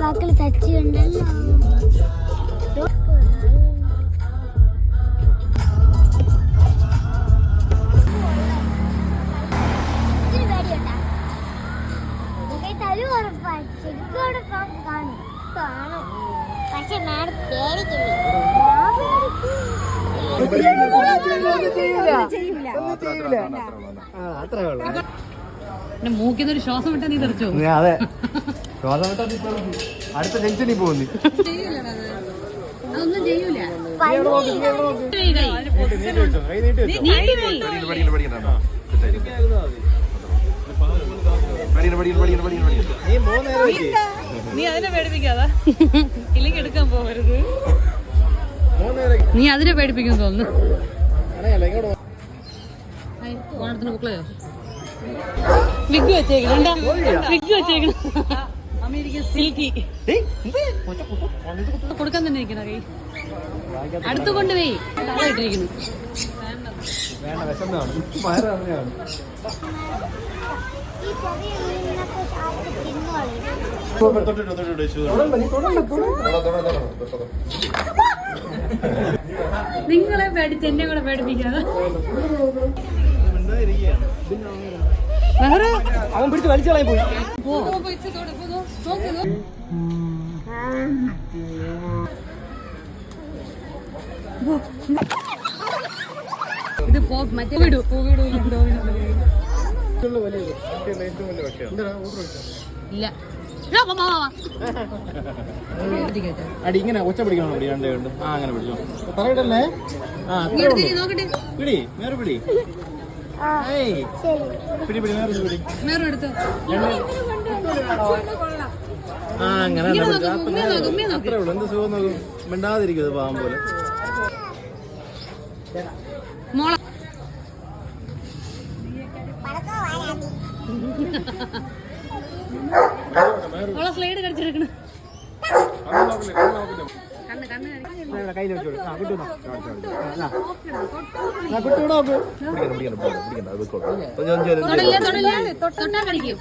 ബാക്കിൽ തച്ചുണ്ടല്ലോ. പക്ഷെ മാഡം മൂക്കിന്നൊരു ശ്വാസം വിട്ടാ നീ തെറിച്ചോ? അതെ, ശ്വാസം വിട്ടാ അടുത്ത ജംഗ്ഷനിൽ പോകുന്നു. അതൊന്നും ചെയ്യൂല. നീ അതിനെ പേടിപ്പിക്കാതാ, ഇല്ലെങ്കിൽ എടുക്കാൻ പോകരുത്. നീ അതിനെ പേടിപ്പിക്കും തോന്നുന്നു. ഓണത്തിന് ബുക്കളയോ വിഗ് വെച്ചേക്കണ, വിഗ് വെച്ചേക്കണ അമേരിക്കൻ സിൽക്കി കൊടുക്കാൻ തന്നെ ഇരിക്കണ കൈ അടുത്ത് കൊണ്ടുപോയി ഇട്ടിരിക്കുന്നു. നിങ്ങളെ പേടിച്ച് എന്നെ കൂടെ പേടിപ്പിക്കാതെ അവൻ പിടിച്ച് വലിച്ചു കളയാൻ പോയി. ഇത് മറ്റേ വിടൂ ഇല്ല. അടി ഇങ്ങനെ ഒച്ച പിടിക്കണം. അങ്ങനെ പിടിച്ചോ, പറയട്ടല്ലേ. നോക്കട്ടെ, പിടി നേരെ പിടി. പിടി പിടി നേരെ പിടി. അങ്ങനെ അത്രേ ഉള്ളു. എന്ത് സുഖം നോക്കും, മിണ്ടാതിരിക്കുന്നത് പാവം പോലെ. സ്ലൈഡ് കടിച്ചെടുക്കണ കയ്യിൽ വെച്ചോളൂ. തൊട്ടാ കടിക്കും.